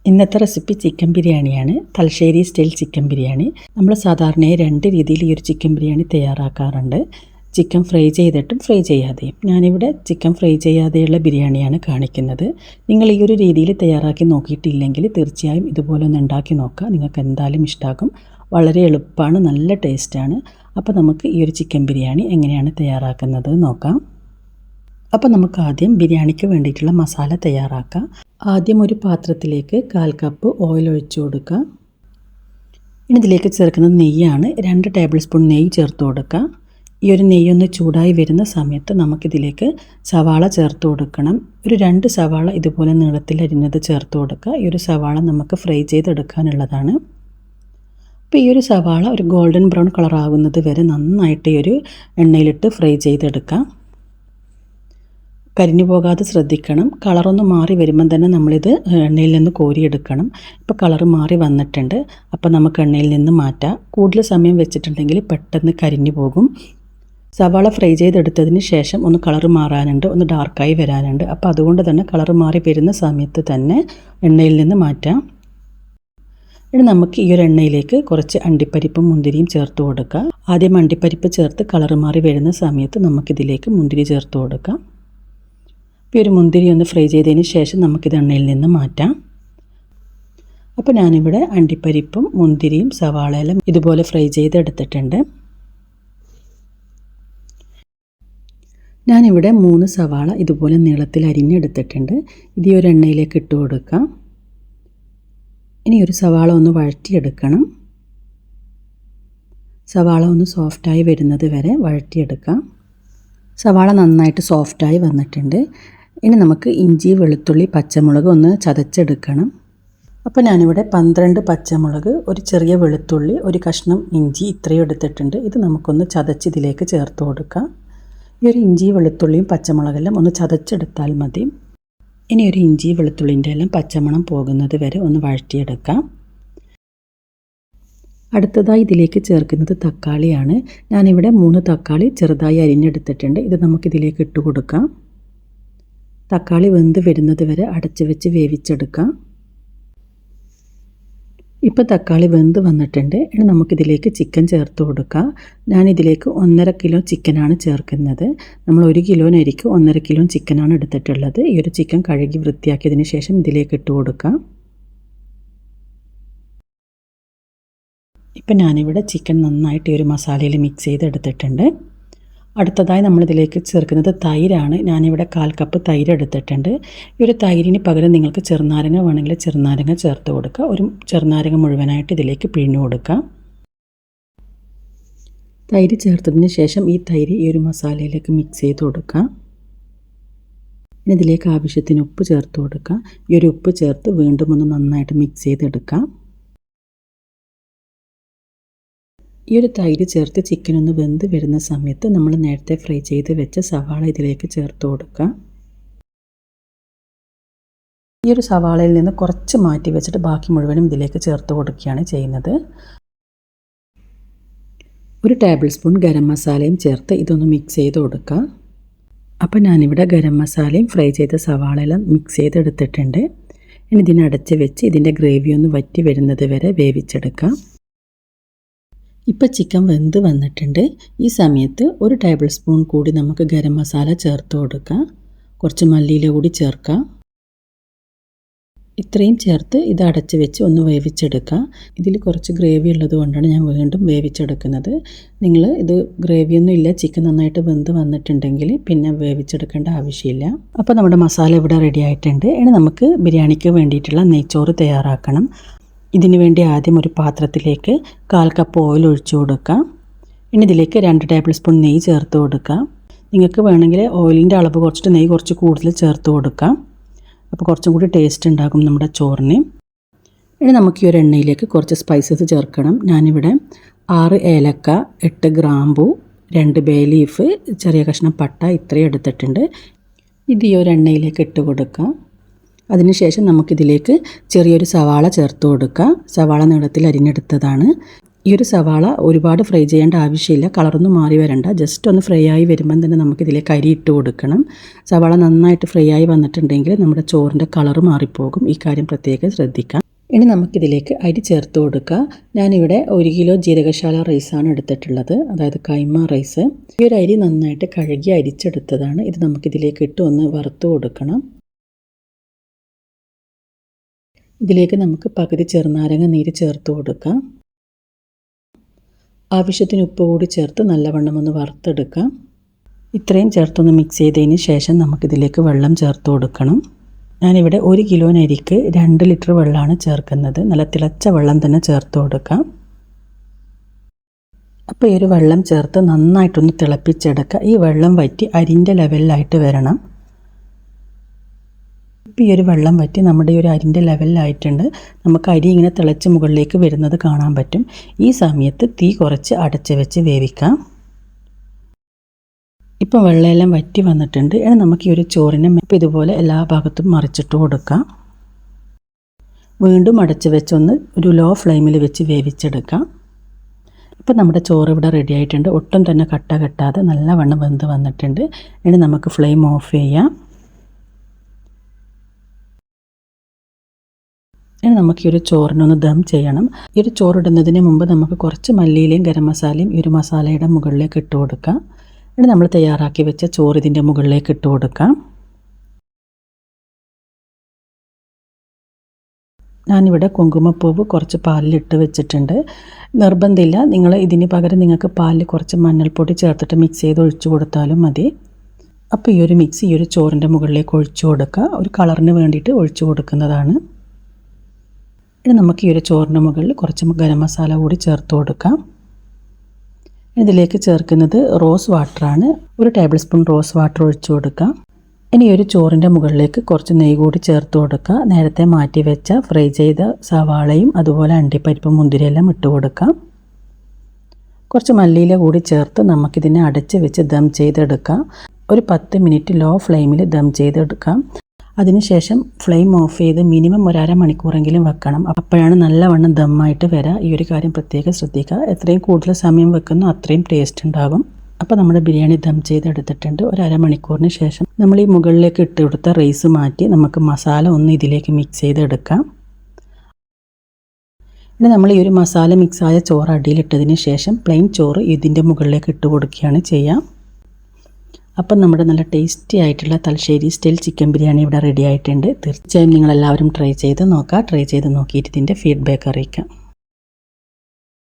ഇന്നത്തെ recipe chicken ബിരിയാണിയാണ്. Thalassery style chicken biryani. നമ്മൾ സാധാരണയായി രണ്ട് രീതിയിൽ ഈ ഒരു ചിക്കൻ ബിരിയാണി തയ്യാറാക്കാറുണ്ട്. ചിക്കൻ ഫ്രൈ ചെയ്തിട്ടും ഫ്രൈ ചെയ്യാതെയും. ഞാനിവിടെ ചിക്കൻ ഫ്രൈ ചെയ്യാതെയുള്ള ബിരിയാണിയാണ് കാണിക്കുന്നത്. നിങ്ങൾ ഈ ഒരു രീതിയിൽ തയ്യാറാക്കി നോക്കിയിട്ടില്ലെങ്കിൽ തീർച്ചയായും ഇതുപോലെ ഒന്ന് ഉണ്ടാക്കി നോക്കുക. നിങ്ങൾക്ക് എന്തായാലും ഇഷ്ടമാകും. വളരെ എളുപ്പമാണ്, നല്ല ടേസ്റ്റാണ്. അപ്പോൾ നമുക്ക് ഈ ഒരു ചിക്കൻ ബിരിയാണി എങ്ങനെയാണ് തയ്യാറാക്കുന്നത് നോക്കാം. അപ്പോൾ നമുക്ക് ആദ്യം ബിരിയാണിക്ക് വേണ്ടിയിട്ടുള്ള മസാല തയ്യാറാക്കാം. ആദ്യം ഒരു പാത്രത്തിലേക്ക് 1/4 കപ്പ് ഓയിൽ ഒഴിച്ചു കൊടുക്കുക. ഇനി ഇതിലേക്ക് ചേർക്കുന്നത് നെയ്യാണ്. 2 ടേബിൾ സ്പൂൺ നെയ്യ് ചേർത്ത് കൊടുക്കുക. ഈ ഒരു നെയ്യൊന്ന് ചൂടായി വരുന്ന സമയത്ത് നമുക്കിതിലേക്ക് സവാള ചേർത്ത് കൊടുക്കണം. ഒരു 2 സവാള ഇതുപോലെ നീളത്തിൽ അരിഞ്ഞത് ചേർത്ത് കൊടുക്കുക. ഈ ഒരു സവാള നമുക്ക് ഫ്രൈ ചെയ്തെടുക്കാനുള്ളതാണ്. അപ്പോൾ ഈ ഒരു സവാള ഒരു ഗോൾഡൻ ബ്രൗൺ കളറാകുന്നത് വരെ നന്നായിട്ട് ഈ ഒരു എണ്ണയിലിട്ട് ഫ്രൈ ചെയ്തെടുക്കാം. കരിഞ്ഞു പോകാതെ ശ്രദ്ധിക്കണം. കളറൊന്ന് മാറി വരുമ്പം തന്നെ നമ്മളിത് എണ്ണയിൽ നിന്ന് കോരിയെടുക്കണം. ഇപ്പോൾ കളറ് മാറി വന്നിട്ടുണ്ട്. അപ്പോൾ നമുക്ക് എണ്ണയിൽ നിന്ന് മാറ്റാം. കൂടുതൽ സമയം വെച്ചിട്ടുണ്ടെങ്കിൽ പെട്ടെന്ന് കരിഞ്ഞു പോകും. സവാള ഫ്രൈ ചെയ്തെടുത്തതിന് ശേഷം ഒന്ന് കളറ് മാറാനുണ്ട്, ഒന്ന് ഡാർക്കായി വരാനുണ്ട്. അപ്പോൾ അതുകൊണ്ട് തന്നെ കളറ് മാറി വരുന്ന സമയത്ത് തന്നെ എണ്ണയിൽ നിന്ന് മാറ്റാം. ഇനി നമുക്ക് ഈ ഒരു എണ്ണയിലേക്ക് കുറച്ച് അണ്ടിപ്പരിപ്പും മുന്തിരിയും ചേർത്ത് കൊടുക്കാം. ആദ്യം അണ്ടിപ്പരിപ്പ് ചേർത്ത് കളറ് മാറി വരുന്ന സമയത്ത് നമുക്കിതിലേക്ക് മുന്തിരി ചേർത്ത് കൊടുക്കാം. ഈ ഒരു മുന്തിരി ഒന്ന് ഫ്രൈ ചെയ്തതിന് ശേഷം നമുക്കിത് എണ്ണയിൽ നിന്ന് മാറ്റാം. അപ്പോൾ ഞാനിവിടെ അണ്ടിപ്പരിപ്പും മുന്തിരിയും സവാളയെല്ലാം ഇതുപോലെ ഫ്രൈ ചെയ്തെടുത്തിട്ടുണ്ട്. ഞാനിവിടെ 3 സവാള ഇതുപോലെ നീളത്തിൽ അരിഞ്ഞെടുത്തിട്ടുണ്ട്. ഇത് ഈ ഒരു എണ്ണയിലേക്ക് ഇട്ട് കൊടുക്കാം. ഇനി ഒരു സവാള ഒന്ന് വഴറ്റിയെടുക്കണം. സവാള ഒന്ന് സോഫ്റ്റായി വരുന്നത് വരെ വഴറ്റിയെടുക്കാം. സവാള നന്നായിട്ട് സോഫ്റ്റായി വന്നിട്ടുണ്ട്. ഇനി നമുക്ക് ഇഞ്ചി, വെളുത്തുള്ളി, പച്ചമുളക് ഒന്ന് ചതച്ചെടുക്കണം. അപ്പോൾ ഞാനിവിടെ 12 പച്ചമുളക്, ഒരു ചെറിയ വെളുത്തുള്ളി, ഒരു കഷ്ണം ഇഞ്ചി ഇത്രയും എടുത്തിട്ടുണ്ട്. ഇത് നമുക്കൊന്ന് ചതച്ച് ഇതിലേക്ക് ചേർത്ത് കൊടുക്കാം. ഈ ഒരു ഇഞ്ചി, വെളുത്തുള്ളിയും പച്ചമുളകെല്ലാം ഒന്ന് ചതച്ചെടുത്താൽ മതി. ഇനി ഒരു ഇഞ്ചി, വെളുത്തുള്ളിൻ്റെ എല്ലാം പച്ചമണം പോകുന്നത് വരെ ഒന്ന് വഴറ്റിയെടുക്കാം. അടുത്തതായി ഇതിലേക്ക് ചേർക്കുന്നത് തക്കാളിയാണ്. ഞാനിവിടെ 3 തക്കാളി ചെറുതായി അരിഞ്ഞെടുത്തിട്ടുണ്ട്. ഇത് നമുക്കിതിലേക്ക് ഇട്ട് കൊടുക്കാം. തക്കാളി വെന്ത് വരുന്നത് വരെ അടച്ച് വെച്ച് വേവിച്ചെടുക്കാം. ഇപ്പോൾ തക്കാളി വെന്ത് വന്നിട്ടുണ്ട്. ഇനി നമുക്കിതിലേക്ക് ചിക്കൻ ചേർത്ത് കൊടുക്കാം. ഞാനിതിലേക്ക് 1.5 കിലോ ചിക്കനാണ് ചേർക്കുന്നത്. നമ്മൾ 1 കിലോനരിക്ക് 1.5 കിലോ ചിക്കനാണ് എടുത്തിട്ടുള്ളത്. ഈ ഒരു ചിക്കൻ കഴുകി വൃത്തിയാക്കിയതിന് ശേഷം ഇതിലേക്ക് ഇട്ട് കൊടുക്കാം. ഇപ്പം ഞാനിവിടെ ചിക്കൻ നന്നായിട്ട് ഈ ഒരു മസാലയിൽ മിക്സ് ചെയ്തെടുത്തിട്ടുണ്ട്. അടുത്തതായി നമ്മളിതിലേക്ക് ചേർക്കുന്നത് തൈരാണ്. ഞാനിവിടെ 1/4 കപ്പ് തൈര് എടുത്തിട്ടുണ്ട്. ഈ ഒരു തൈരിന് പകരം നിങ്ങൾക്ക് ചെറുനാരങ്ങ വേണമെങ്കിൽ ചെറുനാരങ്ങ ചേർത്ത് കൊടുക്കുക. ഒരു ചെറുനാരങ്ങ മുഴുവനായിട്ട് ഇതിലേക്ക് പിഴിഞ്ഞു കൊടുക്കാം. തൈര് ചേർത്തതിന് ശേഷം ഈ തൈര് ഈ ഒരു മസാലയിലേക്ക് മിക്സ് ചെയ്ത് കൊടുക്കാം. ഇനി ഇതിലേക്ക് ആവശ്യത്തിന് ഉപ്പ് ചേർത്ത് കൊടുക്കാം. ഈ ഒരു ഉപ്പ് ചേർത്ത് വീണ്ടും ഒന്ന് നന്നായിട്ട് മിക്സ് ചെയ്തെടുക്കാം. ഈ ഒരു തൈര് ചേർത്ത് ചിക്കൻ ഒന്ന് വെന്ത് വരുന്ന സമയത്ത് നമ്മൾ നേരത്തെ ഫ്രൈ ചെയ്ത് വെച്ച സവാള ഇതിലേക്ക് ചേർത്ത് കൊടുക്കുക. ഈ ഒരു സവാളയിൽ നിന്ന് കുറച്ച് മാറ്റി വെച്ചിട്ട് ബാക്കി മുഴുവനും ഇതിലേക്ക് ചേർത്ത് കൊടുക്കുകയാണ് ചെയ്യുന്നത്. ഒരു ടേബിൾ സ്പൂൺ ഗരം മസാലയും ചേർത്ത് ഇതൊന്ന് മിക്സ് ചെയ്ത് കൊടുക്കുക. അപ്പോൾ ഞാനിവിടെ ഗരം മസാലയും ഫ്രൈ ചെയ്ത സവാളയെല്ലാം മിക്സ് ചെയ്തെടുത്തിട്ടുണ്ട്. ഇനി ഇതിനടച്ച് വെച്ച് ഇതിൻ്റെ ഗ്രേവി ഒന്ന് വറ്റി വരുന്നത് വരെ വേവിച്ചെടുക്കാം. ഇപ്പോൾ ചിക്കൻ വെന്ത് വന്നിട്ടുണ്ട്. ഈ സമയത്ത് ഒരു ടേബിൾ സ്പൂൺ കൂടി നമുക്ക് ഗരം മസാല ചേർത്ത് കൊടുക്കാം. കുറച്ച് മല്ലിയില കൂടി ചേർക്കാം. ഇത്രയും ചേർത്ത് ഇത് അടച്ച് വെച്ച് ഒന്ന് വേവിച്ചെടുക്കാം. ഇതിൽ കുറച്ച് ഗ്രേവി ഉള്ളത് കൊണ്ടാണ് ഞാൻ വീണ്ടും വേവിച്ചെടുക്കുന്നത്. നിങ്ങൾ ഇത് ഗ്രേവിയൊന്നും ഇല്ല, ചിക്കൻ നന്നായിട്ട് വെന്ത് വന്നിട്ടുണ്ടെങ്കിൽ പിന്നെ വേവിച്ചെടുക്കേണ്ട ആവശ്യമില്ല. അപ്പോൾ നമ്മുടെ മസാല ഇവിടെ റെഡി ആയിട്ടുണ്ട്. ഇനി നമുക്ക് ബിരിയാണിക്ക് വേണ്ടിയിട്ടുള്ള നെയ്ച്ചോറ് തയ്യാറാക്കണം. ഇതിനു വേണ്ടി ആദ്യം ഒരു പാത്രത്തിലേക്ക് 1/4 കപ്പ് ഓയിൽ ഒഴിച്ചു കൊടുക്കാം. ഇനി ഇതിലേക്ക് 2 ടേബിൾ സ്പൂൺ നെയ്യ് ചേർത്ത് കൊടുക്കാം. നിങ്ങൾക്ക് വേണമെങ്കിൽ ഓയിലിൻ്റെ അളവ് കുറച്ചിട്ട് നെയ്യ് കുറച്ച് കൂടുതൽ ചേർത്ത് കൊടുക്കാം. അപ്പോൾ കുറച്ചും കൂടി ടേസ്റ്റ് ഉണ്ടാകും നമ്മുടെ ചോറിന്. ഇനി നമുക്ക് ഈ ഒരു എണ്ണയിലേക്ക് കുറച്ച് സ്പൈസസ് ചേർക്കണം. ഞാനിവിടെ 6 ഏലക്ക, 8 ഗ്രാമ്പൂ, 2 ബേ ലീഫ്, ചെറിയ കഷ്ണം പട്ട ഇത്രയും എടുത്തിട്ടുണ്ട്. ഇത് ഈ ഒരു എണ്ണയിലേക്ക് ഇട്ട് കൊടുക്കാം. അതിനുശേഷം നമുക്കിതിലേക്ക് ചെറിയൊരു സവാള ചേർത്ത് കൊടുക്കുക. സവാള നീളത്തിൽ അരിഞ്ഞെടുത്തതാണ്. ഈ ഒരു സവാള ഒരുപാട് ഫ്രൈ ചെയ്യേണ്ട ആവശ്യമില്ല, കളറൊന്നും മാറി വരണ്ട. ജസ്റ്റ് ഒന്ന് ഫ്രൈ ആയി വരുമ്പം തന്നെ നമുക്കിതിലേക്ക് അരി ഇട്ട് കൊടുക്കണം. സവാള നന്നായിട്ട് ഫ്രൈ ആയി വന്നിട്ടുണ്ടെങ്കിൽ നമ്മുടെ ചോറിൻ്റെ കളറ് മാറിപ്പോകും. ഈ കാര്യം പ്രത്യേകം ശ്രദ്ധിക്കാം. ഇനി നമുക്കിതിലേക്ക് അരി ചേർത്ത് കൊടുക്കുക. ഞാനിവിടെ 1 കിലോ ജീരകശാല റൈസാണ് എടുത്തിട്ടുള്ളത്, അതായത് കൈമ റൈസ്. ഈ ഒരു അരി നന്നായിട്ട് കഴുകി അരിച്ചെടുത്തതാണ്. ഇത് നമുക്കിതിലേക്ക് ഇട്ട് ഒന്ന് വറുത്ത് കൊടുക്കണം. ഇതിലേക്ക് നമുക്ക് പകുതി ചെറുനാരങ്ങ നീര് ചേർത്ത് കൊടുക്കാം. ആവശ്യത്തിന് ഉപ്പ് കൂടി ചേർത്ത് നല്ലവണ്ണം ഒന്ന് വറുത്തെടുക്കാം. ഇത്രയും ചേർത്തൊന്ന് മിക്സ് ചെയ്തതിന് ശേഷം നമുക്കിതിലേക്ക് വെള്ളം ചേർത്ത് കൊടുക്കണം. ഞാനിവിടെ 1 കിലോ അരിക്ക് 2 ലിറ്റർ വെള്ളമാണ് ചേർക്കുന്നത്. നല്ല തിളച്ച വെള്ളം തന്നെ ചേർത്ത് കൊടുക്കാം. അപ്പോൾ ഈ ഒരു വെള്ളം ചേർത്ത് നന്നായിട്ടൊന്ന് തിളപ്പിച്ചെടുക്കുക. ഈ വെള്ളം വറ്റി അരിൻ്റെ ലെവലിലായിട്ട് വരണം. ഇപ്പോൾ ഈ ഒരു വെള്ളം വറ്റി നമ്മുടെ ഈ ഒരു അരിൻ്റെ ലെവലിലായിട്ടുണ്ട്. നമുക്ക് അരി ഇങ്ങനെ തിളച്ച് മുകളിലേക്ക് വരുന്നത് കാണാൻ പറ്റും. ഈ സമയത്ത് തീ കുറച്ച് അടച്ച് വെച്ച് വേവിക്കാം. ഇപ്പം വെള്ളമെല്ലാം വറ്റി വന്നിട്ടുണ്ട്. ഇനി നമുക്ക് ഈ ഒരു ചോറിനെ ഇതുപോലെ എല്ലാ ഭാഗത്തും മറിച്ചിട്ട് കൊടുക്കാം. വീണ്ടും അടച്ച് വെച്ചൊന്ന് ഒരു ലോ ഫ്ലെയിമിൽ വെച്ച് വേവിച്ചെടുക്കാം. ഇപ്പം നമ്മുടെ ചോറ് ഇവിടെ റെഡി ആയിട്ടുണ്ട്. ഒട്ടും തന്നെ കട്ട കെട്ടാതെ നല്ലവണ്ണം വെന്ത് വന്നിട്ടുണ്ട്. ഇനി നമുക്ക് ഫ്ലെയിം ഓഫ് ചെയ്യാം. ഇനി നമുക്ക് ഈ ഒരു ചോറിനൊന്ന് ദം ചെയ്യണം. ഈ ഒരു ചോറിടുന്നതിന് മുമ്പ് നമുക്ക് കുറച്ച് മല്ലിയിലയും ഗരം മസാലയും ഈ ഒരു മസാലയുടെ മുകളിലേക്ക് ഇട്ട് കൊടുക്കാം. ഇനി നമ്മൾ തയ്യാറാക്കി വെച്ച ചോറ് ഇതിൻ്റെ മുകളിലേക്ക് ഇട്ട് കൊടുക്കാം. ഞാനിവിടെ കുങ്കുമപ്പൂവ് കുറച്ച് പാലിലിട്ട് വെച്ചിട്ടുണ്ട്. നിർബന്ധമില്ല, നിങ്ങൾ ഇതിന് പകരം നിങ്ങൾക്ക് പാലിൽ കുറച്ച് മഞ്ഞൾപ്പൊടി ചേർത്തിട്ട് മിക്സ് ചെയ്ത് ഒഴിച്ചു കൊടുത്താലും മതി. അപ്പോൾ ഈ ഒരു മിക്സ് ഈ ഒരു ചോറിൻ്റെ മുകളിലേക്ക് ഒഴിച്ചു കൊടുക്കുക. ഒരു കളറിന് വേണ്ടിയിട്ട് ഒഴിച്ചു കൊടുക്കുന്നതാണ്. ഇനി നമുക്ക് ഈ ഒരു ചോറിൻ്റെ മുകളിൽ കുറച്ച് ഗരം മസാല കൂടി ചേർത്ത് കൊടുക്കാം. ഇതിലേക്ക് ചേർക്കുന്നത് റോസ് വാട്ടറാണ്. 1 ടേബിൾ സ്പൂൺ റോസ് വാട്ടർ ഒഴിച്ചു കൊടുക്കാം. ഇനി ഒരു ചോറിൻ്റെ മുകളിലേക്ക് കുറച്ച് നെയ്യ് കൂടി ചേർത്ത് കൊടുക്കുക. നേരത്തെ മാറ്റി വെച്ച ഫ്രൈ ചെയ്ത സവാളയും അതുപോലെ അണ്ടിപ്പരിപ്പും മുന്തിരിയെല്ലാം ഇട്ട് കൊടുക്കാം. കുറച്ച് മല്ലിയില കൂടി ചേർത്ത് നമുക്കിതിനെ അടച്ച് വെച്ച് ദം ചെയ്തെടുക്കാം. ഒരു 10 മിനിറ്റ് ലോ ഫ്ലെയിമിൽ ദം ചെയ്തെടുക്കാം. അതിനുശേഷം ഫ്ലെയിം ഓഫ് ചെയ്ത് മിനിമം ഒരു അരമണിക്കൂറെങ്കിലും വെക്കണം. അപ്പോഴാണ് നല്ലവണ്ണം ദമ്മായിട്ട് വരിക. ഈ ഒരു കാര്യം പ്രത്യേകം ശ്രദ്ധിക്കുക. എത്രയും കൂടുതൽ സമയം വെക്കുന്നോ അത്രയും ടേസ്റ്റ് ഉണ്ടാകും. അപ്പോൾ നമ്മുടെ ബിരിയാണി ദം ചെയ്തെടുത്തിട്ടുണ്ട്. ഒരു അരമണിക്കൂറിന് ശേഷം നമ്മൾ ഈ മുകളിലേക്ക് ഇട്ട് കൊടുത്ത റൈസ് മാറ്റി നമുക്ക് മസാല ഒന്ന് ഇതിലേക്ക് മിക്സ് ചെയ്തെടുക്കാം. ഇനി നമ്മൾ ഈ ഒരു മസാല മിക്സായ ചോറ് അടിയിലിട്ടതിന് ശേഷം പ്ലെയിൻ ചോറ് ഇതിൻ്റെ മുകളിലേക്ക് ഇട്ട് കൊടുക്കുകയാണ് ചെയ്യുക. അപ്പം നമ്മുടെ നല്ല ടേസ്റ്റി ആയിട്ടുള്ള തലശ്ശേരി സ്റ്റൈൽ ചിക്കൻ ബിരിയാണി ഇവിടെ റെഡി ആയിട്ടുണ്ട്. തീർച്ചയായും നിങ്ങളെല്ലാവരും ട്രൈ ചെയ്ത് നോക്കുക. ട്രൈ ചെയ്ത് നോക്കിയിട്ട് ഇതിൻ്റെ ഫീഡ്ബാക്ക് അറിയിക്കാം.